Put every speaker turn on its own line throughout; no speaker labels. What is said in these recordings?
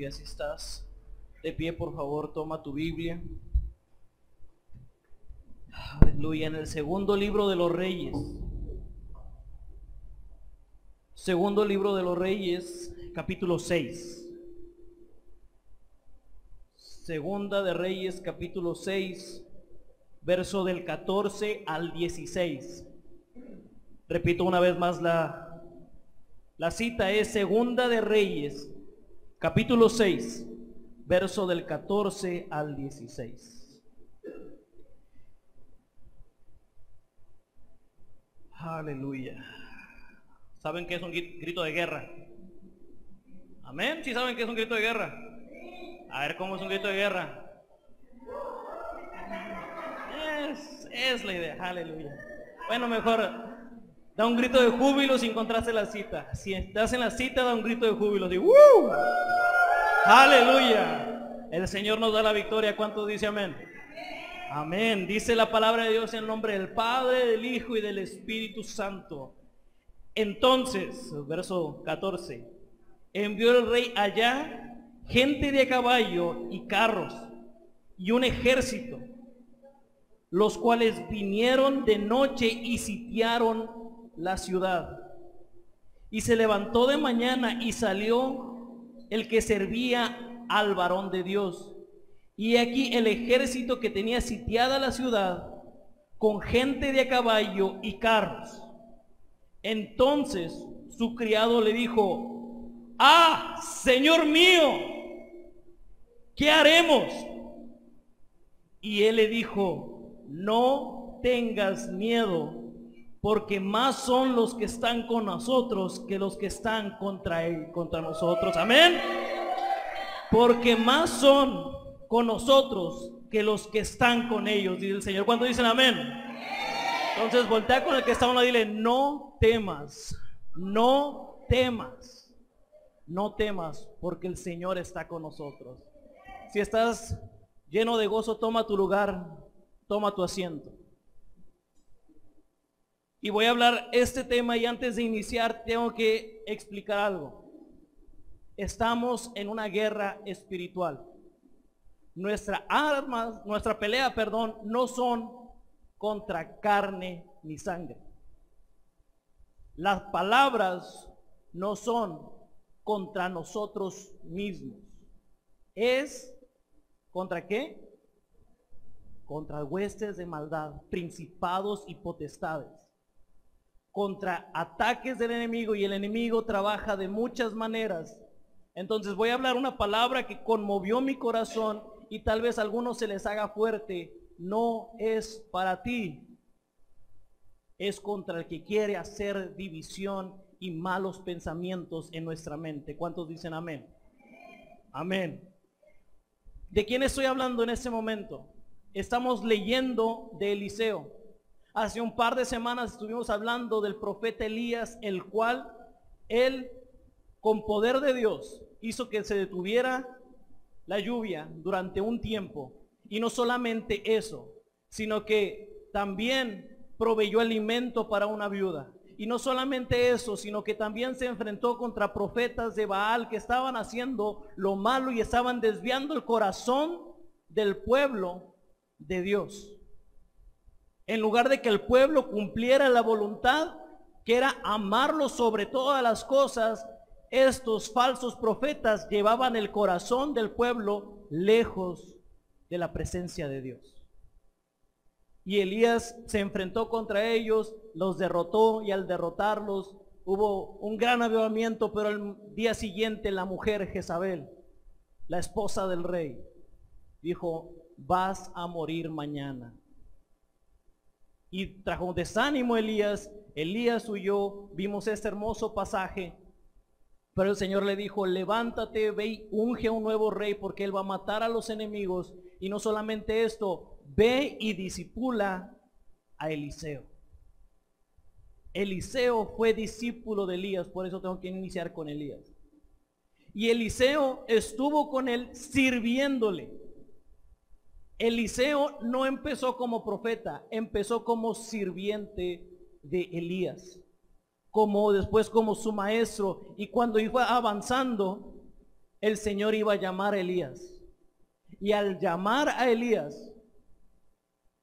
Aleluya, si estás de pie, por favor, toma tu Biblia. Aleluya, en el segundo libro de los Reyes. Segundo libro de los Reyes, capítulo 6. Segunda de Reyes, capítulo 6, verso del 14 al 16. Repito una vez más, la cita es Segunda de Reyes, capítulo 6, verso del 14 al 16. Aleluya. ¿Saben qué es un grito de guerra? Amén. ¿Sí saben qué es un grito de guerra? A ver, ¿cómo es un grito de guerra? Es la idea. Aleluya. Bueno, mejor da un grito de júbilo si encontraste la cita. Si estás en la cita, da un grito de júbilo. Así, ¡woo! Aleluya. El Señor nos da la victoria. ¿Cuántos dice amén? Amén. Dice la palabra de Dios en el nombre del Padre, del Hijo y del Espíritu Santo. Entonces, verso 14, envió el rey allá gente de a caballo y carros y un ejército, los cuales vinieron de noche y sitiaron la ciudad. Y se levantó de mañana y salió el que servía al varón de Dios. Y aquí el ejército que tenía sitiada la ciudad con gente de a caballo y carros. Entonces su criado le dijo: ¡Ah, Señor mío! ¿Qué haremos? Y él le dijo: no tengas miedo, porque más son los que están con nosotros que los que están contra nosotros. Amén. Porque más son con nosotros que los que están con ellos, dice el Señor. ¿Cuántos dicen amén? Entonces voltea con el que está a uno y dile: no temas, no temas, no temas, porque el Señor está con nosotros. Si estás lleno de gozo, toma tu lugar, toma tu asiento. Y voy a hablar este tema, y antes de iniciar tengo que explicar algo. Estamos en una guerra espiritual. Nuestra pelea, no son contra carne ni sangre. Las palabras no son contra nosotros mismos. ¿Es contra qué? Contra huestes de maldad, principados y potestades. Contra ataques del enemigo, y el enemigo trabaja de muchas maneras. Entonces voy a hablar una palabra que conmovió mi corazón y tal vez a algunos se les haga fuerte. No es para ti, es contra el que quiere hacer división y malos pensamientos en nuestra mente. ¿Cuántos dicen amén? Amén. ¿De quién estoy hablando en este momento? Estamos leyendo de Eliseo. Hace un par de semanas estuvimos hablando del profeta Elías, el cual él, con poder de Dios, hizo que se detuviera la lluvia durante un tiempo. Y no solamente eso, sino que también proveyó alimento para una viuda. Y no solamente eso, sino que también se enfrentó contra profetas de Baal que estaban haciendo lo malo y estaban desviando el corazón del pueblo de Dios. En lugar de que el pueblo cumpliera la voluntad, que era amarlo sobre todas las cosas, estos falsos profetas llevaban el corazón del pueblo lejos de la presencia de Dios. Y Elías se enfrentó contra ellos, los derrotó, y al derrotarlos hubo un gran avivamiento. Pero el día siguiente la mujer Jezabel, la esposa del rey, dijo: vas a morir mañana. Y trajo desánimo a Elías. Elías huyó. Vimos este hermoso pasaje. Pero el Señor le dijo: levántate, ve y unge a un nuevo rey, porque él va a matar a los enemigos. Y no solamente esto, ve y discipula a Eliseo. Eliseo fue discípulo de Elías, por eso tengo que iniciar con Elías. Y Eliseo estuvo con él sirviéndole. Eliseo no empezó como profeta, empezó como sirviente de Elías, como después como su maestro. Y cuando iba avanzando, el Señor iba a llamar a Elías. Y al llamar a Elías,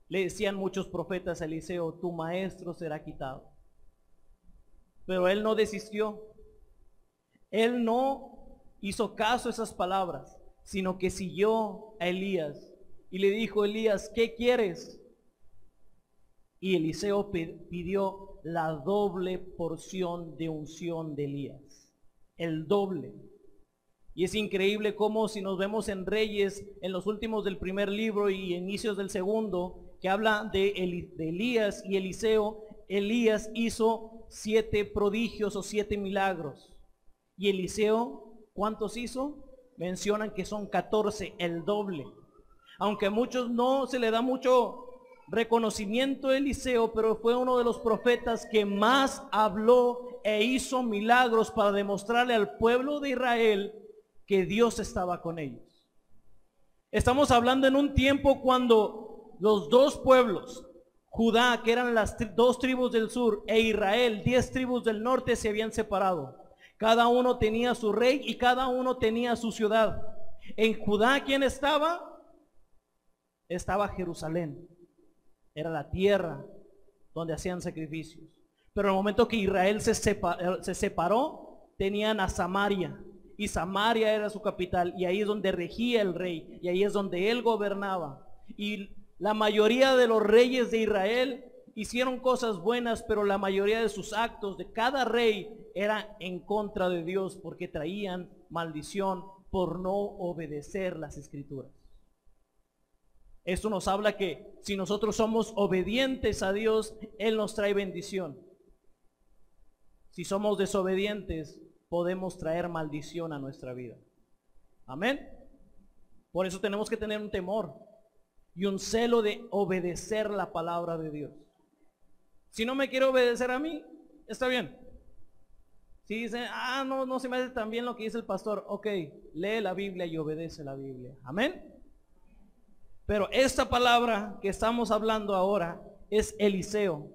le decían muchos profetas a Eliseo, tu maestro será quitado. Pero él no desistió. Él no hizo caso a esas palabras, sino que siguió a Elías y le dijo, Elías, ¿qué quieres? Y Eliseo pidió la doble porción de unción de Elías, el doble. Y es increíble cómo si nos vemos en Reyes, en los últimos del primer libro y inicios del segundo, que habla de Elías y Eliseo, Elías hizo 7 prodigios o 7 milagros. Y Eliseo, ¿cuántos hizo? Mencionan que son 14, el doble. Aunque a muchos no se le da mucho reconocimiento a Eliseo, pero fue uno de los profetas que más habló e hizo milagros para demostrarle al pueblo de Israel que Dios estaba con ellos. Estamos hablando en un tiempo cuando los dos pueblos, Judá, que eran las 2 tribus del sur, e Israel, 10 tribus del norte, se habían separado. Cada uno tenía su rey y cada uno tenía su ciudad. En Judá, ¿quién estaba? Estaba Jerusalén. Era la tierra donde hacían sacrificios. Pero en el momento que Israel se separó, tenían a Samaria. Y Samaria era su capital. Y ahí es donde regía el rey. Y ahí es donde él gobernaba. Y la mayoría de los reyes de Israel hicieron cosas buenas, pero la mayoría de sus actos de cada rey era en contra de Dios, porque traían maldición por no obedecer las escrituras. Esto nos habla que si nosotros somos obedientes a Dios, Él nos trae bendición. Si somos desobedientes, podemos traer maldición a nuestra vida. Amén. Por eso tenemos que tener un temor y un celo de obedecer la palabra de Dios. Si no me quiere obedecer a mí, está bien. Si dice, no se me hace tan bien lo que dice el pastor, ok, lee la Biblia y obedece la Biblia. Amén. Pero esta palabra que estamos hablando ahora es Eliseo,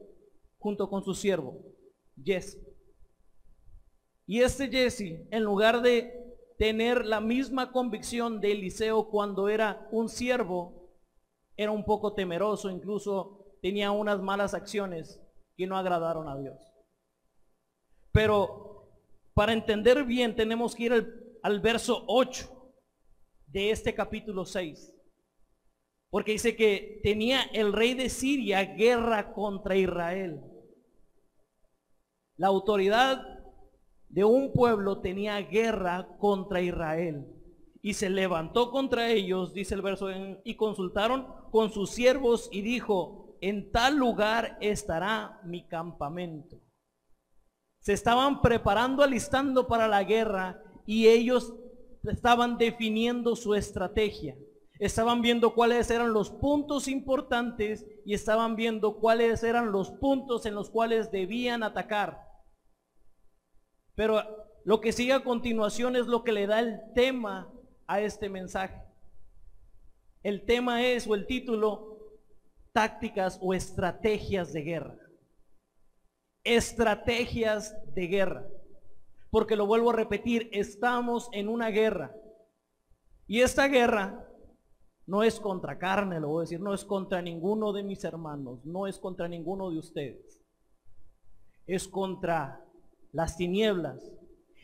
junto con su siervo, Jesse. Y este Jesse, en lugar de tener la misma convicción de Eliseo cuando era un siervo, era un poco temeroso, incluso tenía unas malas acciones que no agradaron a Dios. Pero para entender bien tenemos que ir al verso 8 de este capítulo 6. Porque dice que tenía el rey de Siria guerra contra Israel. La autoridad de un pueblo tenía guerra contra Israel. Y se levantó contra ellos, dice el verso, y consultaron con sus siervos y dijo, en tal lugar estará mi campamento. Se estaban preparando, alistando para la guerra y ellos estaban definiendo su estrategia. Estaban viendo cuáles eran los puntos importantes y estaban viendo cuáles eran los puntos en los cuales debían atacar. Pero lo que sigue a continuación es lo que le da el tema a este mensaje. El tema es, o el título, tácticas o estrategias de guerra. Estrategias de guerra. Porque lo vuelvo a repetir, estamos en una guerra. Y esta guerra no es contra carne, lo voy a decir, no es contra ninguno de mis hermanos, no es contra ninguno de ustedes. Es contra las tinieblas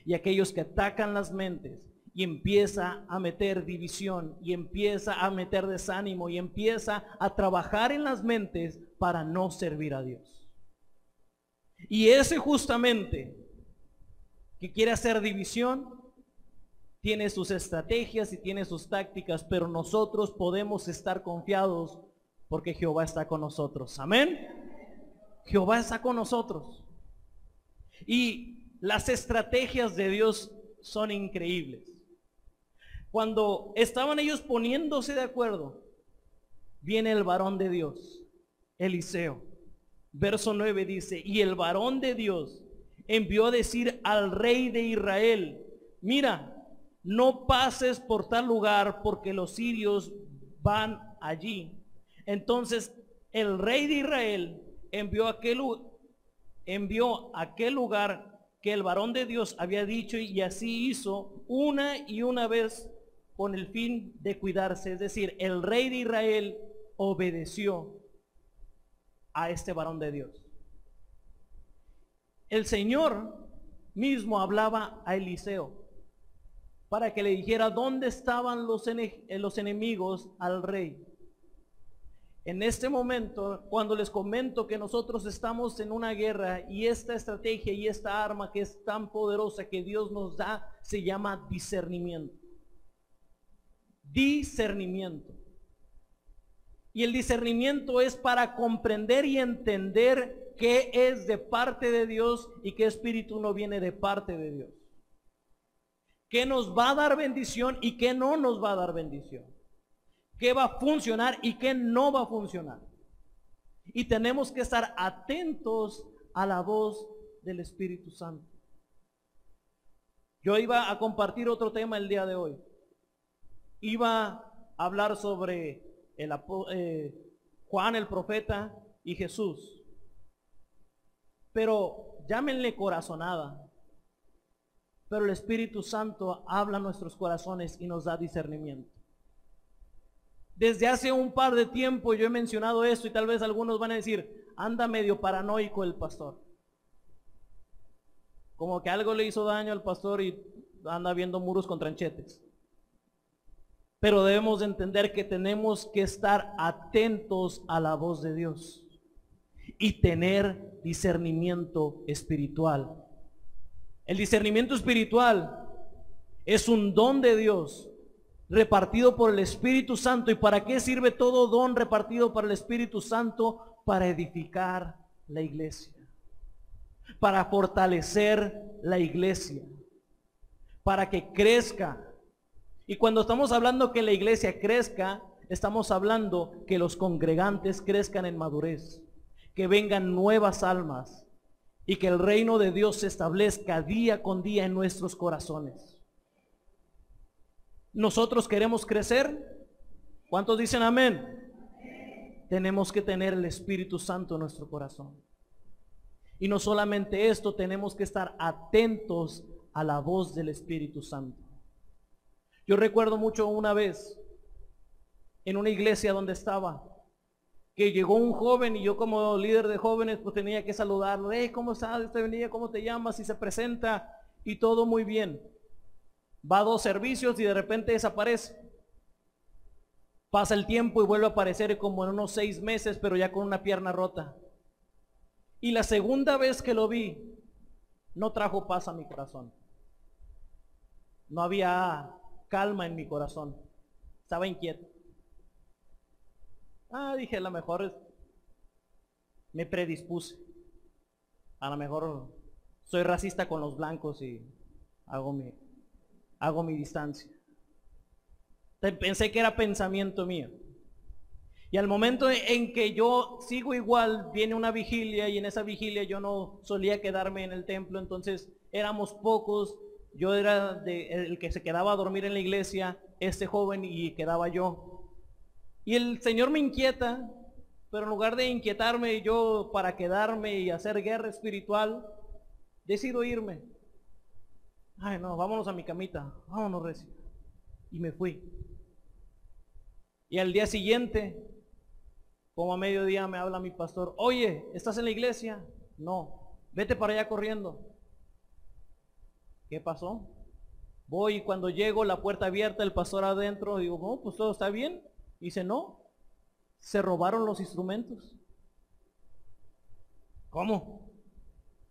y aquellos que atacan las mentes y empieza a meter división y empieza a meter desánimo y empieza a trabajar en las mentes para no servir a Dios. Y ese justamente que quiere hacer división tiene sus estrategias y tiene sus tácticas, pero nosotros podemos estar confiados porque Jehová está con nosotros. Amén. Jehová está con nosotros. Y las estrategias de Dios son increíbles. Cuando estaban ellos poniéndose de acuerdo, viene el varón de Dios, Eliseo. Verso 9 dice, y el varón de Dios envió a decir al rey de Israel, mira, no pases por tal lugar porque los sirios van allí. Entonces el rey de Israel envió a aquel lugar que el varón de Dios había dicho, y así hizo una y una vez con el fin de cuidarse. Es decir, el rey de Israel obedeció a este varón de Dios. El Señor mismo hablaba a Eliseo para que le dijera dónde estaban los enemigos al rey. En este momento, cuando les comento que nosotros estamos en una guerra y esta estrategia y esta arma que es tan poderosa que Dios nos da, se llama discernimiento. Discernimiento. Y el discernimiento es para comprender y entender qué es de parte de Dios y qué espíritu no viene de parte de Dios. Qué nos va a dar bendición y qué no nos va a dar bendición. Qué va a funcionar y qué no va a funcionar. Y tenemos que estar atentos a la voz del Espíritu Santo. Yo iba a compartir otro tema el día de hoy. Iba a hablar sobre Juan el profeta y Jesús. Pero llámenle corazonada. Pero el Espíritu Santo habla a nuestros corazones y nos da discernimiento. Desde hace un par de tiempo yo he mencionado esto y tal vez algunos van a decir, anda medio paranoico el pastor. Como que algo le hizo daño al pastor y anda viendo muros con tranchetes. Pero debemos de entender que tenemos que estar atentos a la voz de Dios y tener discernimiento espiritual. El discernimiento espiritual es un don de Dios repartido por el Espíritu Santo. ¿Y para qué sirve todo don repartido por el Espíritu Santo? Para edificar la iglesia, para fortalecer la iglesia, para que crezca. Y cuando estamos hablando que la iglesia crezca, estamos hablando que los congregantes crezcan en madurez, que vengan nuevas almas y que el reino de Dios se establezca día con día en nuestros corazones. ¿Nosotros queremos crecer? ¿Cuántos dicen amén? Amén. Tenemos que tener el Espíritu Santo en nuestro corazón. Y no solamente esto, tenemos que estar atentos a la voz del Espíritu Santo. Yo recuerdo mucho una vez en una iglesia donde estaba, que llegó un joven y yo como líder de jóvenes pues tenía que saludarlo. Hey, ¿cómo estás? ¿Cómo te llamas? Y se presenta y todo muy bien. Va a 2 servicios y de repente desaparece. Pasa el tiempo y vuelve a aparecer como en unos 6 meses, pero ya con una pierna rota. Y la segunda vez que lo vi, no trajo paz a mi corazón. No había calma en mi corazón. Estaba inquieto. Dije, a lo mejor me predispuse. A lo mejor soy racista con los blancos y hago mi distancia. Pensé que era pensamiento mío. Y al momento en que yo sigo igual, viene una vigilia y en esa vigilia yo no solía quedarme en el templo, entonces éramos pocos. Yo era el que se quedaba a dormir en la iglesia, este joven, y quedaba yo. Y el Señor me inquieta, pero en lugar de inquietarme yo para quedarme y hacer guerra espiritual, decido irme. Ay, no, vámonos a mi camita, vámonos, recio. Y me fui. Y al día siguiente, como a mediodía, me habla mi pastor. Oye, ¿estás en la iglesia? No, vete para allá corriendo. ¿Qué pasó? Voy y cuando llego, la puerta abierta, el pastor adentro, digo, no, pues todo está bien. Y dice, no, se robaron los instrumentos. ¿Cómo?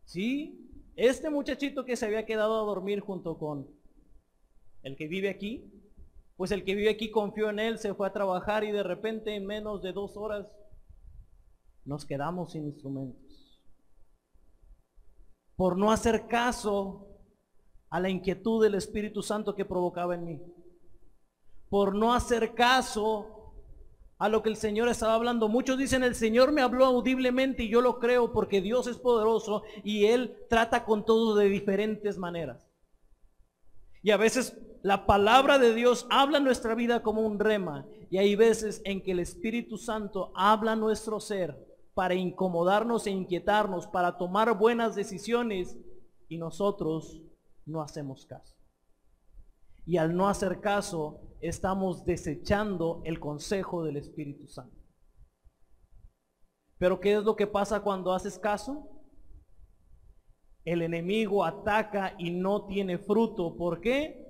Sí, este muchachito que se había quedado a dormir junto con el que vive aquí, pues el que vive aquí confió en él, se fue a trabajar y de repente en menos de 2 horas nos quedamos sin instrumentos. Por no hacer caso a la inquietud del Espíritu Santo que provocaba en mí. Por no hacer caso a lo que el Señor estaba hablando. Muchos dicen, el Señor me habló audiblemente, y yo lo creo porque Dios es poderoso y Él trata con todos de diferentes maneras. Y a veces la palabra de Dios habla en nuestra vida como un rema, y hay veces en que el Espíritu Santo habla a nuestro ser para incomodarnos e inquietarnos, para tomar buenas decisiones y nosotros no hacemos caso. Y al no hacer caso, estamos desechando el consejo del Espíritu Santo. Pero ¿qué es lo que pasa cuando haces caso? El enemigo ataca y no tiene fruto. ¿Por qué?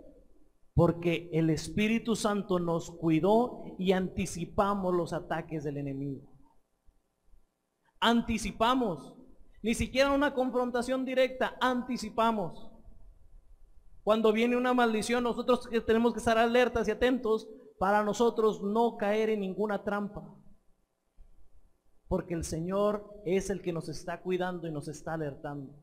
Porque el Espíritu Santo nos cuidó y anticipamos los ataques del enemigo. Anticipamos. Ni siquiera una confrontación directa, anticipamos. Cuando viene una maldición, nosotros tenemos que estar alertas y atentos para nosotros no caer en ninguna trampa. Porque el Señor es el que nos está cuidando y nos está alertando.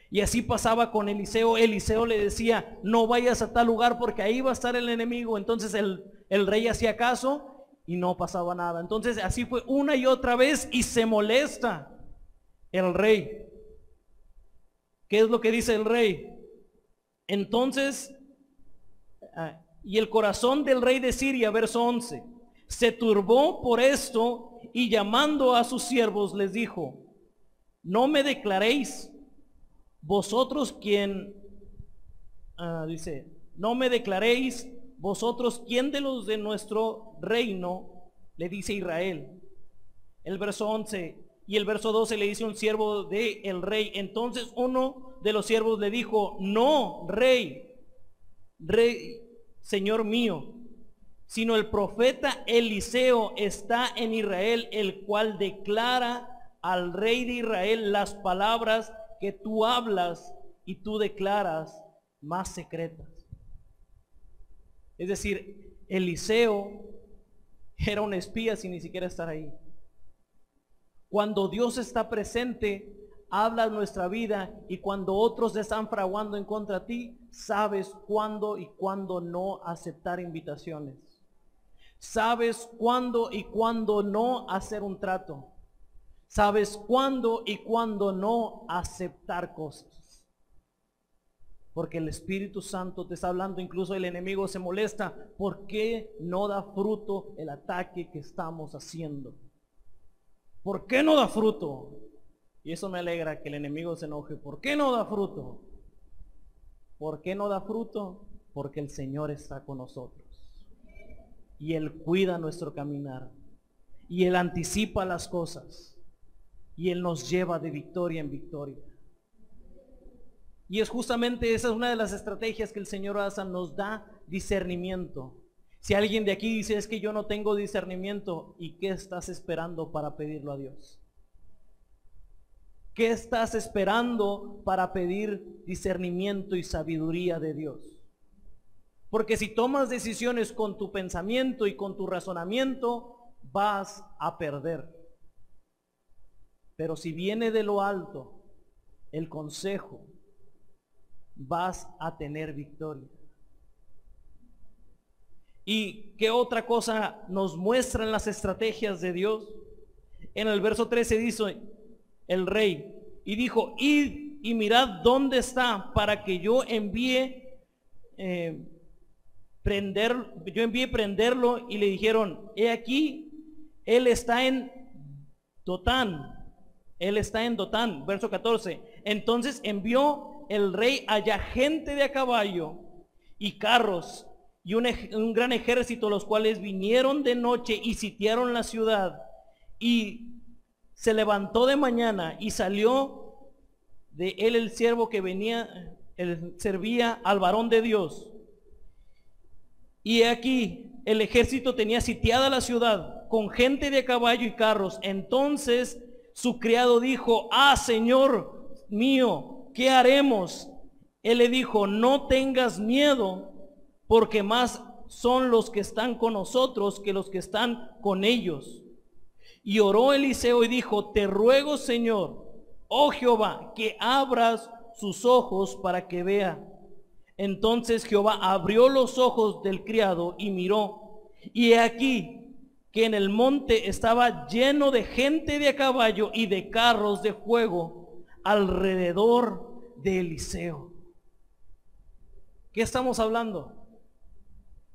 Y así pasaba con Eliseo. Eliseo le decía, no vayas a tal lugar porque ahí va a estar el enemigo. Entonces el rey hacía caso y no pasaba nada. Entonces así fue una y otra vez y se molesta el rey. ¿Qué es lo que dice el rey? Entonces, y el corazón del rey de Siria, verso 11, se turbó por esto y llamando a sus siervos les dijo, no me declaréis vosotros quién, dice, no me declaréis vosotros quién de los de nuestro reino, le dice Israel. El verso 11 y el verso 12 le dice un siervo del rey. Entonces uno de los siervos le dijo, no, rey, señor mío, sino el profeta Eliseo está en Israel, el cual declara al rey de Israel las palabras que tú hablas y tú declaras más secretas. Es decir, Eliseo era un espía sin ni siquiera estar ahí. Cuando Dios está presente, habla en nuestra vida, y cuando otros están fraguando en contra de ti, sabes cuándo y cuándo no aceptar invitaciones. Sabes cuándo y cuándo no hacer un trato. Sabes cuándo y cuándo no aceptar cosas. Porque el Espíritu Santo te está hablando. Incluso el enemigo se molesta. ¿Por qué no da fruto el ataque que estamos haciendo? ¿Por qué no da fruto? Y eso me alegra, que el enemigo se enoje. ¿Por qué no da fruto? ¿Por qué no da fruto? Porque el Señor está con nosotros. Y Él cuida nuestro caminar. Y Él anticipa las cosas. Y Él nos lleva de victoria en victoria. Y es justamente esa es una de las estrategias que el Señor hace, nos da discernimiento. Si alguien de aquí dice, es que yo no tengo discernimiento, ¿y qué estás esperando para pedirlo a Dios? ¿Qué estás esperando para pedir discernimiento y sabiduría de Dios? Porque si tomas decisiones con tu pensamiento y con tu razonamiento, vas a perder. Pero si viene de lo alto el consejo, vas a tener victoria. ¿Y qué otra cosa nos muestran las estrategias de Dios? En el verso 13 dice el rey, y dijo, id y mirad dónde está, para que yo envíe prenderlo. Y le dijeron, he aquí, él está en Dotán. Él está en Dotán, verso 14. Entonces envió el rey allá gente de a caballo y carros y un gran ejército, los cuales vinieron de noche y sitiaron la ciudad. Y se levantó de mañana y salió de él el siervo que venía, él servía al varón de Dios. Y aquí el ejército tenía sitiada la ciudad con gente de a caballo y carros. Entonces su criado dijo, Señor mío, ¿qué haremos? Él le dijo, no tengas miedo, porque más son los que están con nosotros que los que están con ellos. Y oró Eliseo y dijo, te ruego, Señor, oh Jehová, que abras sus ojos para que vea. Entonces Jehová abrió los ojos del criado y miró, y he aquí que en el monte estaba lleno de gente de a caballo y de carros de fuego alrededor de Eliseo. ¿Qué estamos hablando?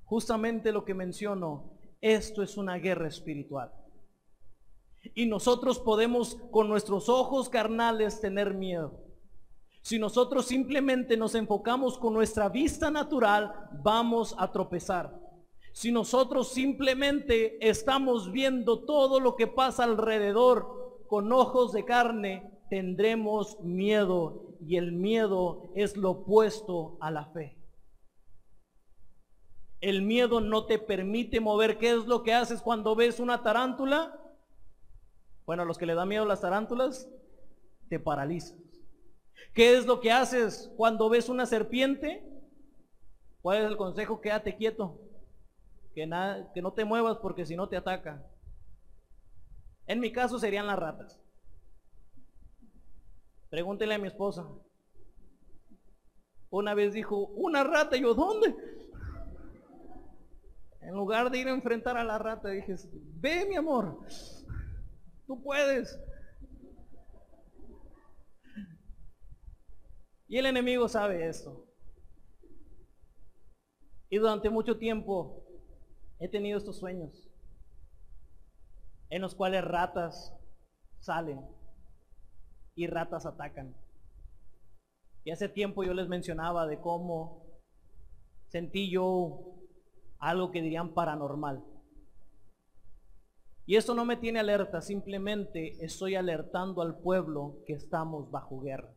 Justamente lo que menciono, esto es una guerra espiritual. Y nosotros podemos con nuestros ojos carnales tener miedo. Si nosotros simplemente nos enfocamos con nuestra vista natural, vamos a tropezar. Si nosotros simplemente estamos viendo todo lo que pasa alrededor con ojos de carne, tendremos miedo, y el miedo es lo opuesto a la fe. El miedo no te permite mover. ¿Qué es lo que haces cuando ves una tarántula? Bueno, a los que le da miedo las tarántulas, te paralizas. ¿Qué es lo que haces cuando ves una serpiente? ¿Cuál es el consejo? Quédate quieto. Que no te muevas, porque si no te ataca. En mi caso serían las ratas. Pregúntele a mi esposa. Una vez dijo, una rata. Y yo, ¿dónde? En lugar de ir a enfrentar a la rata, dije, ve, mi amor, tú puedes. Y el enemigo sabe esto. Y durante mucho tiempo he tenido estos sueños en los cuales ratas salen y ratas atacan. Y hace tiempo yo les mencionaba de cómo sentí yo algo que dirían paranormal. Y esto no me tiene alerta, simplemente estoy alertando al pueblo que estamos bajo guerra.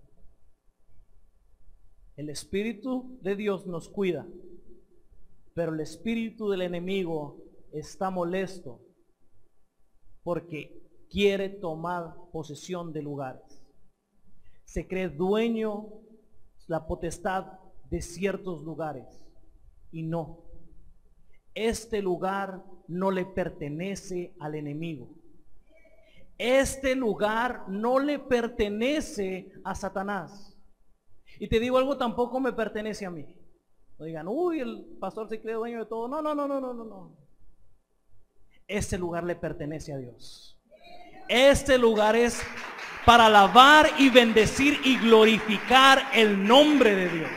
El Espíritu de Dios nos cuida, pero el espíritu del enemigo está molesto porque quiere tomar posesión de lugares. Se cree dueño, la potestad de ciertos lugares, y no. Este lugar no le pertenece al enemigo. Este lugar no le pertenece a Satanás. Y te digo algo, tampoco me pertenece a mí. No digan, uy, el pastor se cree dueño de todo. No. Este lugar le pertenece a Dios. Este lugar es para alabar y bendecir y glorificar el nombre de Dios.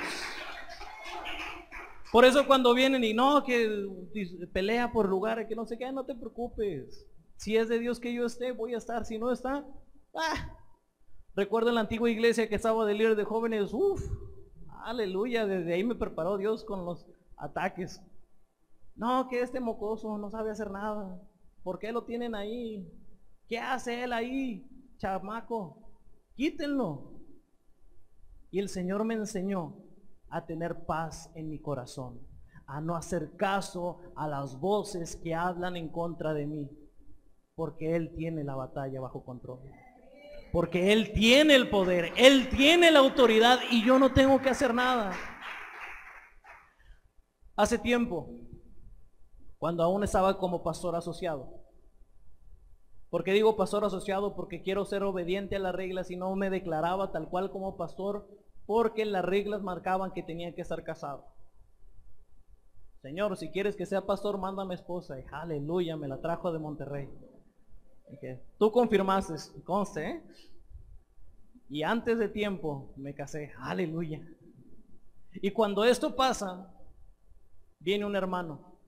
Por eso cuando vienen y no, que pelea por lugares, que no sé qué, no te preocupes. Si es de Dios que yo esté, voy a estar. Si no está, Recuerdo en la antigua iglesia que estaba de líder de jóvenes, aleluya, desde ahí me preparó Dios con los ataques. No, que este mocoso no sabe hacer nada. ¿Por qué lo tienen ahí? ¿Qué hace él ahí, chamaco? Quítenlo. Y el Señor me enseñó a tener paz en mi corazón, a no hacer caso a las voces que hablan en contra de mí, porque Él tiene la batalla bajo control, porque Él tiene el poder, Él tiene la autoridad y yo no tengo que hacer nada. Hace tiempo, cuando aún estaba como pastor asociado, ¿por qué digo pastor asociado? Porque quiero ser obediente a las reglas y no me declaraba tal cual como pastor, porque las reglas marcaban que tenía que estar casado. Señor, si quieres que sea pastor, mándame esposa. Y aleluya, me la trajo de Monterrey. Okay. Tú confirmaste, conste, Y antes de tiempo me casé, aleluya. Y cuando esto pasa, viene un hermano.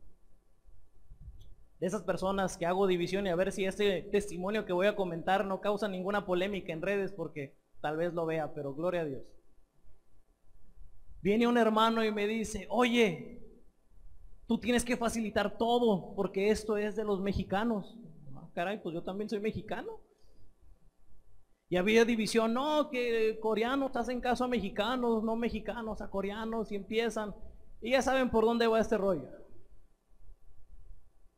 De esas personas que hago división, y a ver si este testimonio que voy a comentar no causa ninguna polémica en redes, porque tal vez lo vea, pero gloria a Dios. Viene un hermano y me dice, oye, tú tienes que facilitar todo, porque esto es de los mexicanos. Caray, pues yo también soy mexicano. Y había división, no, que coreanos hacen caso a mexicanos, no mexicanos a coreanos, y empiezan, y ya saben por dónde va este rollo.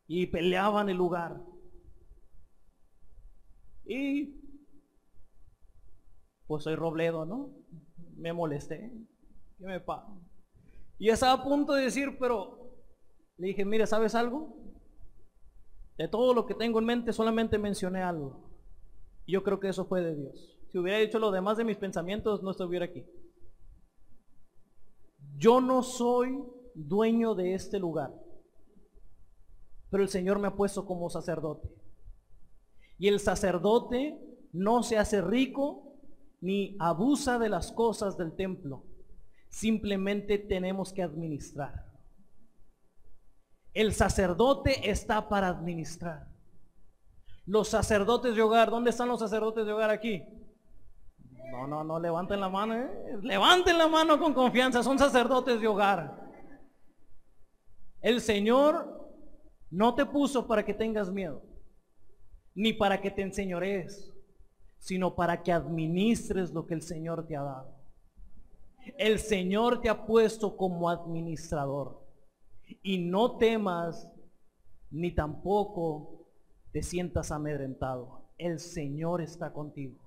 Y peleaban el lugar. Y pues soy Robledo, ¿no? Me molesté. ¿Qué me pasa? Y estaba a punto de decir, pero le dije, mira, ¿sabes algo? De todo lo que tengo en mente solamente mencioné algo. Y yo creo que eso fue de Dios. Si hubiera dicho lo demás de mis pensamientos, no estuviera aquí. Yo no soy dueño de este lugar, pero el Señor me ha puesto como sacerdote. Y el sacerdote no se hace rico ni abusa de las cosas del templo. Simplemente tenemos que administrar. El sacerdote está para administrar. Los sacerdotes de hogar, ¿dónde están los sacerdotes de hogar aquí? No, levanten la mano, levanten la mano con confianza, son sacerdotes de hogar. El Señor no te puso para que tengas miedo, ni para que te enseñorees, sino para que administres lo que el Señor te ha dado. El Señor te ha puesto como administrador. Y no temas, ni tampoco te sientas amedrentado. El Señor está contigo.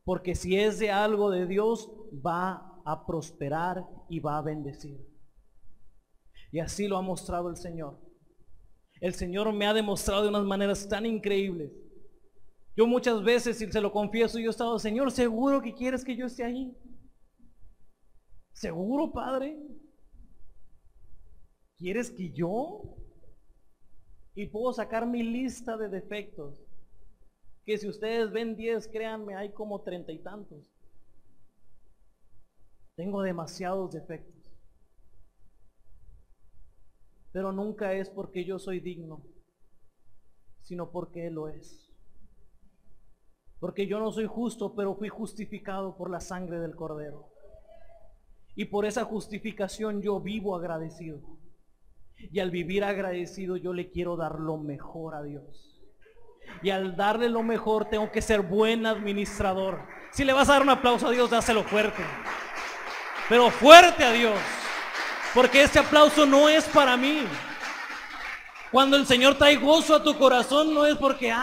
Porque si es de algo de Dios, va a prosperar y va a bendecir. Y así lo ha mostrado el Señor. El Señor me ha demostrado de unas maneras tan increíbles. Yo muchas veces, si se lo confieso, yo he estado, Señor, ¿seguro que quieres que yo esté ahí? ¿Seguro, Padre? ¿Quieres que yo? Y puedo sacar mi lista de defectos, que si ustedes ven 10, créanme, hay como 30 y tantos. Tengo demasiados defectos. Pero nunca es porque yo soy digno, sino porque Él lo es. Porque yo no soy justo, pero fui justificado por la sangre del Cordero. Y por esa justificación yo vivo agradecido. Y al vivir agradecido yo le quiero dar lo mejor a Dios. Y al darle lo mejor tengo que ser buen administrador. Si le vas a dar un aplauso a Dios, dáselo fuerte. Pero fuerte a Dios. Porque este aplauso no es para mí. Cuando el Señor trae gozo a tu corazón, no es porque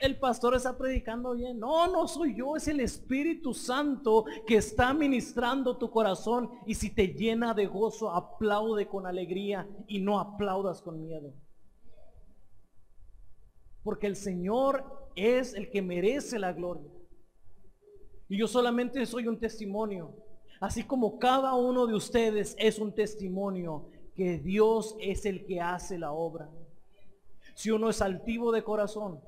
el pastor está predicando bien. No soy yo, es el Espíritu Santo que está ministrando tu corazón. Y si te llena de gozo, aplaude con alegría y no aplaudas con miedo. Porque el Señor es el que merece la gloria. Y yo solamente soy un testimonio. Así como cada uno de ustedes es un testimonio que Dios es el que hace la obra. Si uno es altivo de corazón,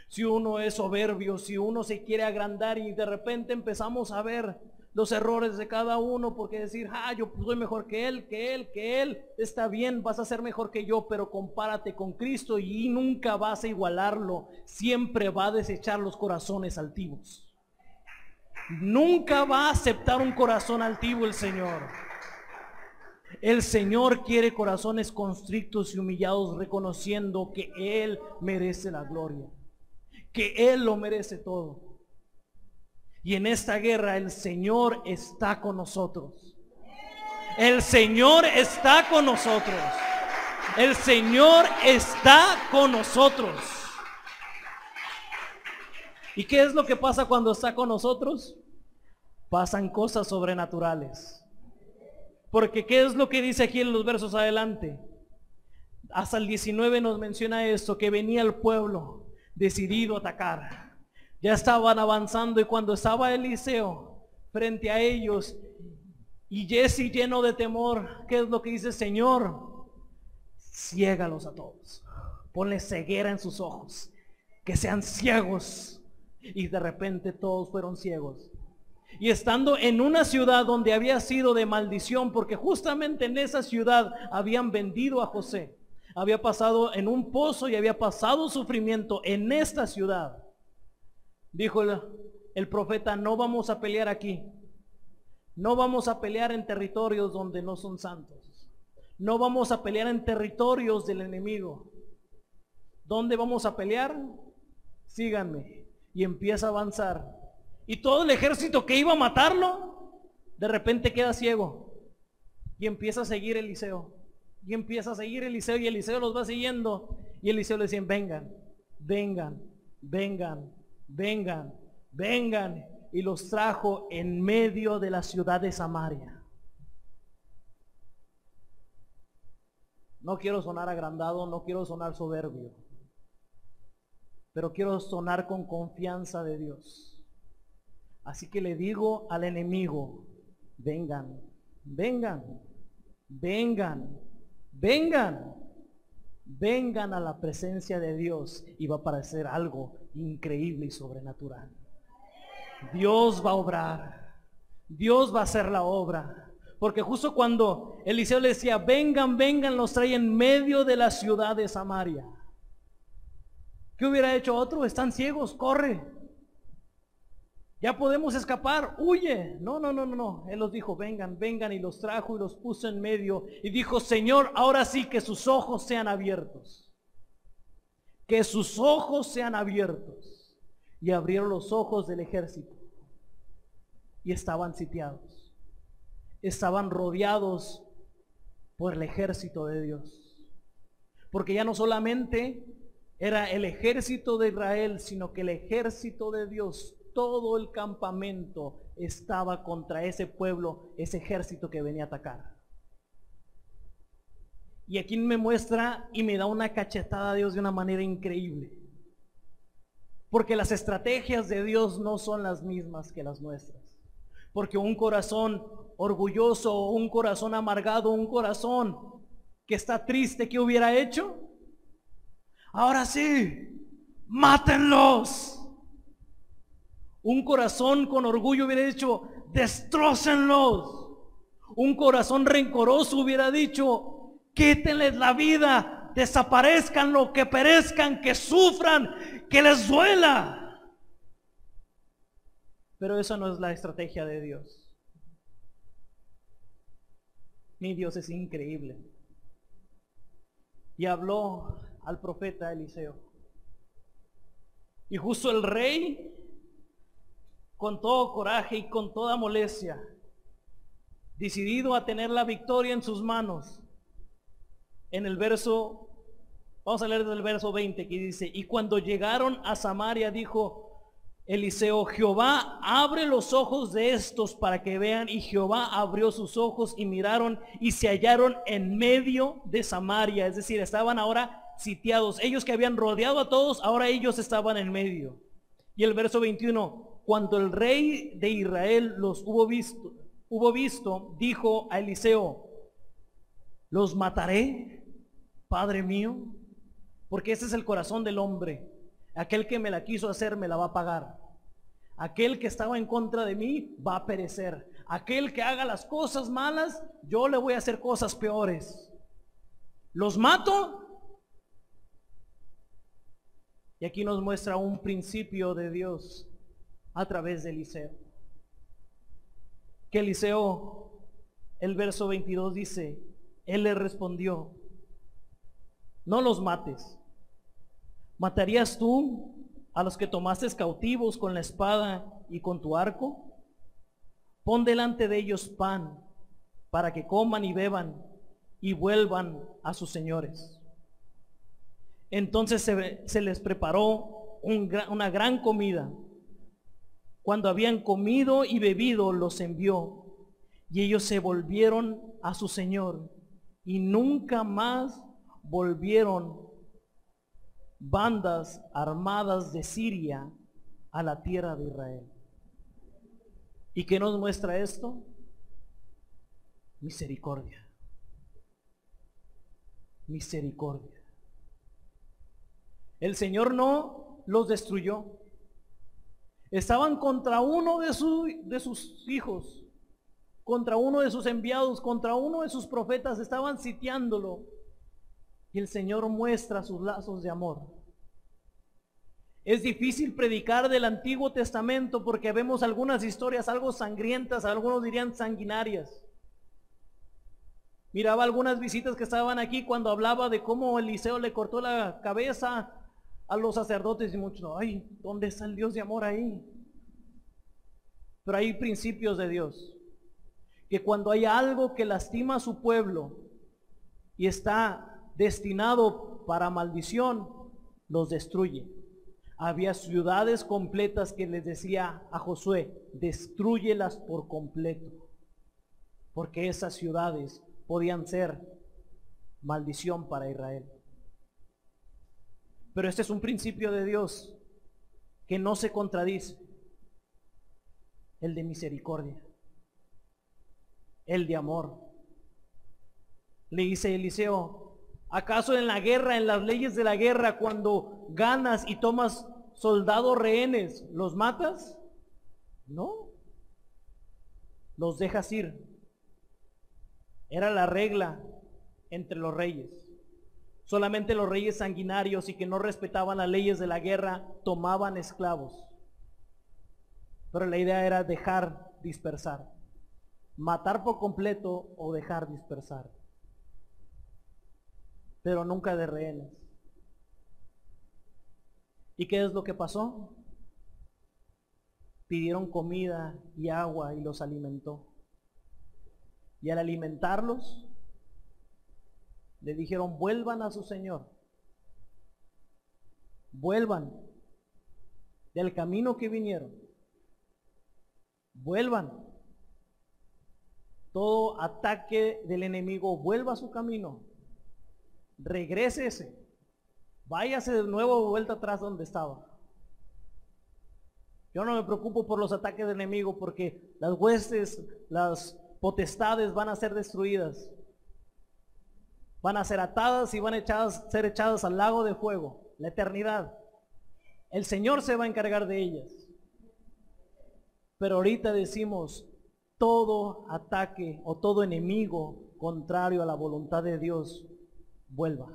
si uno es soberbio, si uno se quiere agrandar y de repente empezamos a ver los errores de cada uno, porque decir, yo soy mejor que él, está bien, vas a ser mejor que yo, pero compárate con Cristo y nunca vas a igualarlo. Siempre va a desechar los corazones altivos. Nunca va a aceptar un corazón altivo el Señor. El Señor quiere corazones constrictos y humillados, reconociendo que Él merece la gloria, que Él lo merece todo. Y en esta guerra el Señor está con nosotros. El Señor está con nosotros. El Señor está con nosotros. ¿Y qué es lo que pasa cuando está con nosotros? Pasan cosas sobrenaturales. Porque ¿qué es lo que dice aquí en los versos adelante? Hasta el 19 nos menciona esto, que venía el pueblo decidido a atacar. Ya estaban avanzando y cuando estaba Eliseo frente a ellos y Jesse lleno de temor, ¿qué es lo que dice? Señor, ciégalos a todos. Ponle ceguera en sus ojos, que sean ciegos. Y de repente todos fueron ciegos. Y estando en una ciudad donde había sido de maldición, porque justamente en esa ciudad habían vendido a José, había pasado en un pozo y había pasado sufrimiento en esta ciudad, dijo el profeta, no vamos a pelear aquí, no vamos a pelear en territorios donde no son santos, no vamos a pelear en territorios del enemigo. ¿Dónde vamos a pelear? Síganme. Y empieza a avanzar. Y todo el ejército que iba a matarlo, de repente queda ciego. Y empieza a seguir Eliseo. Y empieza a seguir Eliseo. Y Eliseo los va siguiendo. Y Eliseo le dice, vengan, vengan, vengan, vengan, vengan. Y los trajo en medio de la ciudad de Samaria. No quiero sonar agrandado, no quiero sonar soberbio, pero quiero sonar con confianza de Dios. Así que le digo al enemigo, vengan, vengan, vengan, vengan, vengan a la presencia de Dios y va a aparecer algo increíble y sobrenatural. Dios va a obrar, Dios va a hacer la obra. Porque justo cuando Eliseo le decía, vengan, vengan, los trae en medio de la ciudad de Samaria. ¿Qué hubiera hecho otro? Están ciegos, corre. Ya podemos escapar, huye. No, no, no, no, no. Él los dijo, vengan, vengan, y los trajo y los puso en medio. Y dijo, Señor, ahora sí que sus ojos sean abiertos. Que sus ojos sean abiertos. Y abrieron los ojos del ejército. Y estaban sitiados. Estaban rodeados por el ejército de Dios. Porque ya no solamente era el ejército de Israel, sino que el ejército de Dios, todo el campamento estaba contra ese pueblo, ese ejército que venía a atacar. Y aquí me muestra y me da una cachetada a Dios de una manera increíble. Porque las estrategias de Dios no son las mismas que las nuestras. Porque un corazón orgulloso, un corazón amargado, un corazón que está triste, ¿qué hubiera hecho? Ahora sí, mátenlos. Un corazón con orgullo hubiera dicho, destrócenlos. Un corazón rencoroso hubiera dicho, quítenles la vida, desaparezcanlo, que perezcan, que sufran, que les duela. Pero esa no es la estrategia de Dios. Mi Dios es increíble. Y habló al profeta Eliseo. Y justo el rey, con todo coraje y con toda molestia, decidido a tener la victoria en sus manos, en el verso, vamos a leer desde el verso 20, que dice, y cuando llegaron a Samaria, dijo Eliseo, Jehová abre los ojos de estos para que vean. Y Jehová abrió sus ojos y miraron y se hallaron en medio de Samaria. Es decir, estaban ahora sitiados. Ellos que habían rodeado a todos, ahora ellos estaban en medio. Y el verso 21, cuando el rey de Israel los hubo visto, dijo a Eliseo, ¿los mataré, Padre mío? Porque ese es el corazón del hombre. Aquel que me la quiso hacer me la va a pagar. Aquel que estaba en contra de mí va a perecer. Aquel que haga las cosas malas, yo le voy a hacer cosas peores. ¿Los mato? Y aquí nos muestra un principio de Dios a través de Eliseo. Que Eliseo, el verso 22 dice, él le respondió, no los mates. ¿Matarías tú a los que tomaste cautivos con la espada y con tu arco? Pon delante de ellos pan para que coman y beban y vuelvan a sus señores. Entonces se les preparó una gran comida. Cuando habían comido y bebido, los envió, y ellos se volvieron a su señor, y nunca más volvieron bandas armadas de Siria a la tierra de Israel. ¿Y qué nos muestra esto? Misericordia. Misericordia. El Señor no los destruyó. Estaban contra uno de sus hijos, contra uno de sus enviados, contra uno de sus profetas, estaban sitiándolo. Y el Señor muestra sus lazos de amor. Es difícil predicar del Antiguo Testamento porque vemos algunas historias algo sangrientas, algunos dirían sanguinarias. Miraba algunas visitas que estaban aquí cuando hablaba de cómo Eliseo le cortó la cabeza a los sacerdotes y muchos, ay, ¿dónde está el Dios de amor ahí? Pero hay principios de Dios, que cuando hay algo que lastima a su pueblo y está destinado para maldición, los destruye. Había ciudades completas que les decía a Josué, destrúyelas por completo, porque esas ciudades podían ser maldición para Israel. Pero este es un principio de Dios que no se contradice, el de misericordia, el de amor. Le dice Eliseo, ¿acaso en la guerra, en las leyes de la guerra, cuando ganas y tomas soldados rehenes, los matas? No, los dejas ir. Era la regla entre los reyes. Solamente los reyes sanguinarios y que no respetaban las leyes de la guerra tomaban esclavos. Pero la idea era dejar dispersar. Matar por completo o dejar dispersar. Pero nunca de rehenes. ¿Y qué es lo que pasó? Pidieron comida y agua y los alimentó. Y al alimentarlos, le dijeron, vuelvan a su Señor. Vuelvan del camino que vinieron. Vuelvan. Todo ataque del enemigo, vuelva a su camino. Regrésese. Váyase de nuevo vuelta atrás donde estaba. Yo no me preocupo por los ataques del enemigo porque las huestes, las potestades van a ser destruidas. Van a ser atadas y van a ser echadas al lago de fuego, la eternidad. El Señor se va a encargar de ellas. Pero ahorita decimos, todo ataque o todo enemigo contrario a la voluntad de Dios, vuelva.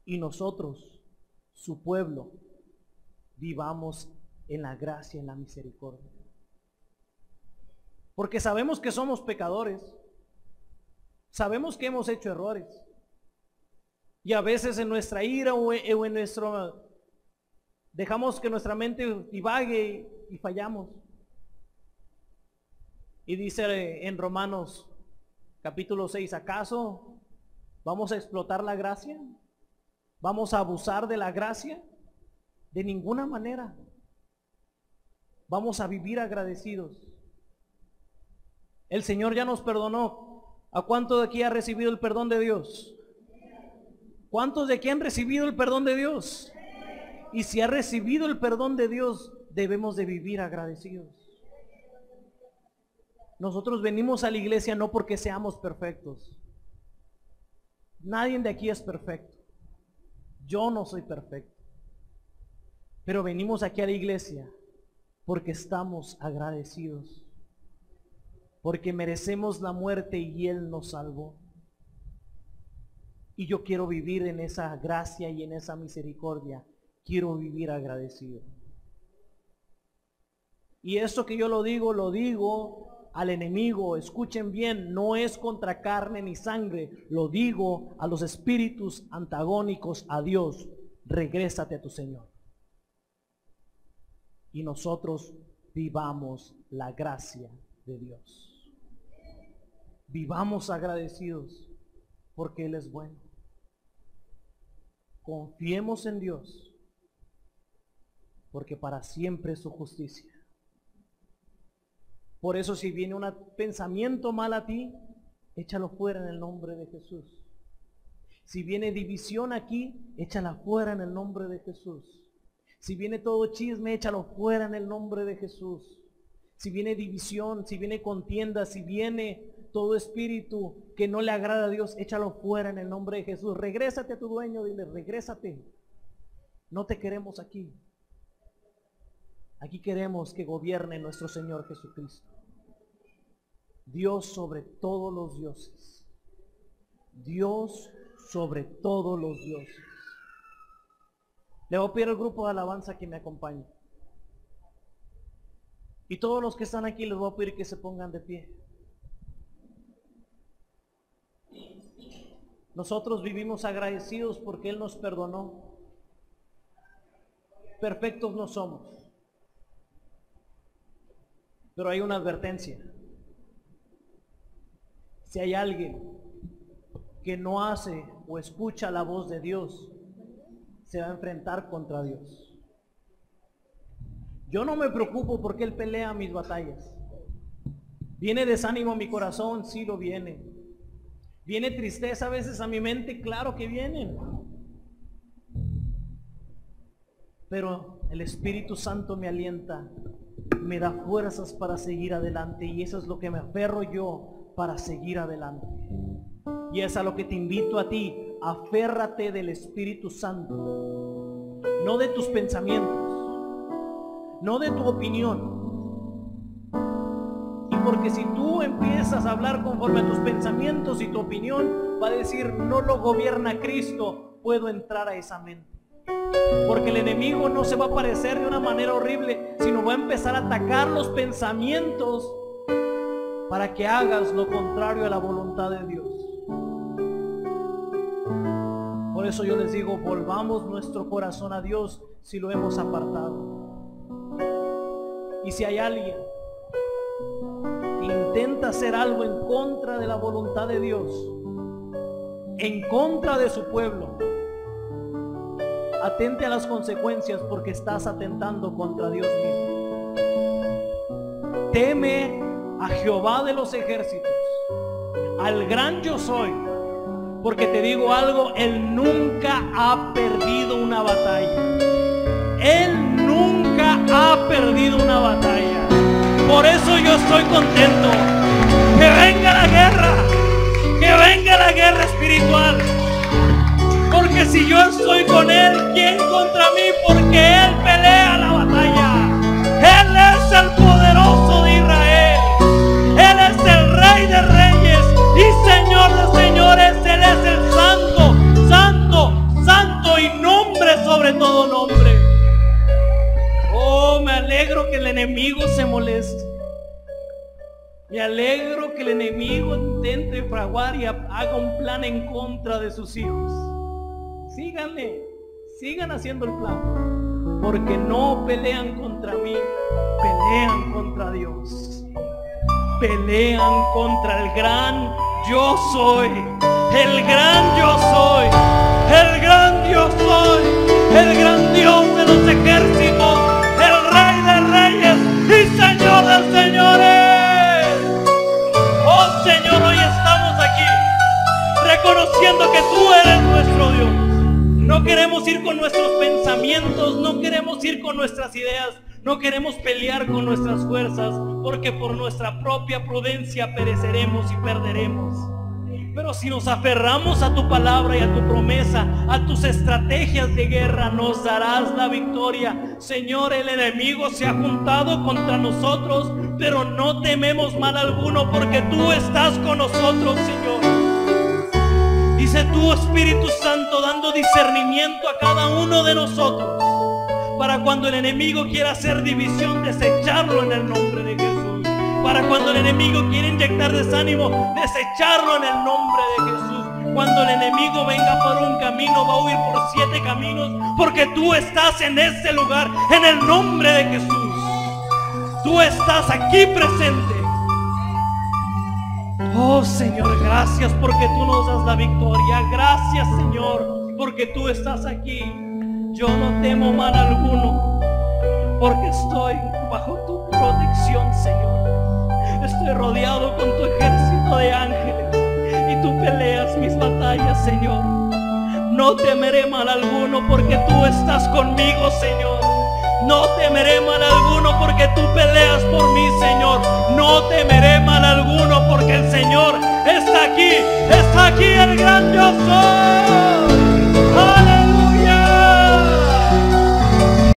Y nosotros, su pueblo, vivamos en la gracia y en la misericordia. Porque sabemos que somos pecadores. Sabemos que hemos hecho errores. Y a veces en nuestra ira o en nuestro... dejamos que nuestra mente divague y fallamos. Y dice en Romanos capítulo 6, ¿acaso vamos a explotar la gracia? ¿Vamos a abusar de la gracia? De ninguna manera. Vamos a vivir agradecidos. El Señor ya nos perdonó. ¿A cuántos de aquí ha recibido el perdón de Dios? ¿Cuántos de aquí han recibido el perdón de Dios? Y si ha recibido el perdón de Dios, debemos de vivir agradecidos. Nosotros venimos a la iglesia no porque seamos perfectos. Nadie de aquí es perfecto. Yo no soy perfecto. Pero venimos aquí a la iglesia porque estamos agradecidos. Porque merecemos la muerte y Él nos salvó. Y yo quiero vivir en esa gracia y en esa misericordia. Quiero vivir agradecido. Y esto que yo lo digo al enemigo. Escuchen bien, no es contra carne ni sangre. Lo digo a los espíritus antagónicos a Dios. Regrésate a tu Señor. Y nosotros vivamos la gracia de Dios. Vivamos agradecidos porque Él es bueno. Confiemos en Dios porque para siempre es su justicia. Por eso si viene un pensamiento mal a ti, échalo fuera en el nombre de Jesús. Si viene división aquí, échala fuera en el nombre de Jesús. Si viene todo chisme, échalo fuera en el nombre de Jesús. Si viene división, si viene contienda, si viene todo espíritu que no le agrada a Dios, échalo fuera en el nombre de Jesús. Regrésate a tu dueño, dile, regrésate. No te queremos aquí. Aquí queremos que gobierne nuestro Señor Jesucristo. Dios sobre todos los dioses. Dios sobre todos los dioses. Le voy a pedir al grupo de alabanza que me acompañe. Y todos los que están aquí les voy a pedir que se pongan de pie. Nosotros vivimos agradecidos porque Él nos perdonó. Perfectos no somos. Pero hay una advertencia. Si hay alguien que no hace o escucha la voz de Dios, se va a enfrentar contra Dios. Yo no me preocupo porque Él pelea mis batallas. ¿Viene desánimo a mi corazón? Sí lo viene. ¿Viene tristeza a veces a mi mente? Claro que vienen. Pero el Espíritu Santo me alienta, me da fuerzas para seguir adelante, y eso es lo que me aferro yo para seguir adelante. Y es a lo que te invito a ti: aférrate del Espíritu Santo, no de tus pensamientos, no de tu opinión. Y porque si tú empiezas a hablar conforme a tus pensamientos y tu opinión, va a decir, no lo gobierna Cristo, puedo entrar a esa mente. Porque el enemigo no se va a aparecer de una manera horrible, sino va a empezar a atacar los pensamientos para que hagas lo contrario a la voluntad de Dios. Por eso yo les digo, volvamos nuestro corazón a Dios si lo hemos apartado. Y si hay alguien que intenta hacer algo en contra de la voluntad de Dios, en contra de su pueblo, atente a las consecuencias, porque estás atentando contra Dios mismo. Teme a Jehová de los ejércitos, al gran yo soy, porque te digo algo, Él nunca ha perdido una batalla. Él nunca ha perdido una batalla. Por eso yo estoy contento. Que venga la guerra, que venga la guerra espiritual. Porque si yo estoy con Él, ¿quién contra mí? Porque Él pelea la batalla. Él es el poderoso de Israel. Él es el Rey de reyes y Señor de señores. Él es el santo, santo, santo y nombre sobre todo nombre. Oh, me alegro que el enemigo se moleste. Me alegro que el enemigo intente fraguar y haga un plan en contra de sus hijos. Síganle, sigan haciendo el plan, porque no pelean contra mí, pelean contra Dios. Pelean contra el gran yo soy, el gran yo soy, el gran Dios soy, el gran Dios de los ejércitos, el Rey de reyes y Señor de señores. Oh Señor, hoy estamos aquí reconociendo que tú eres nuestro Dios. No queremos ir con nuestros pensamientos, no queremos ir con nuestras ideas, no queremos pelear con nuestras fuerzas, porque por nuestra propia prudencia pereceremos y perderemos. Pero si nos aferramos a tu palabra y a tu promesa, a tus estrategias de guerra, nos darás la victoria. Señor, el enemigo se ha juntado contra nosotros, pero no tememos mal alguno, porque tú estás con nosotros, Señor. Dice tu Espíritu Santo dando discernimiento a cada uno de nosotros, para cuando el enemigo quiera hacer división, desecharlo en el nombre de Jesús. Para cuando el enemigo quiera inyectar desánimo, desecharlo en el nombre de Jesús. Cuando el enemigo venga por un camino, va a huir por 7 caminos, porque tú estás en este lugar, en el nombre de Jesús. Tú estás aquí presente. Oh Señor, gracias porque tú nos das la victoria. Gracias Señor, porque tú estás aquí. Yo no temo mal alguno, porque estoy bajo tu protección, Señor. Estoy rodeado con tu ejército de ángeles y tú peleas mis batallas, Señor. No temeré mal alguno, porque tú estás conmigo, Señor. No temeré mal alguno, porque tú peleas por mí, Señor. No temeré mal alguno, porque el Señor está aquí el gran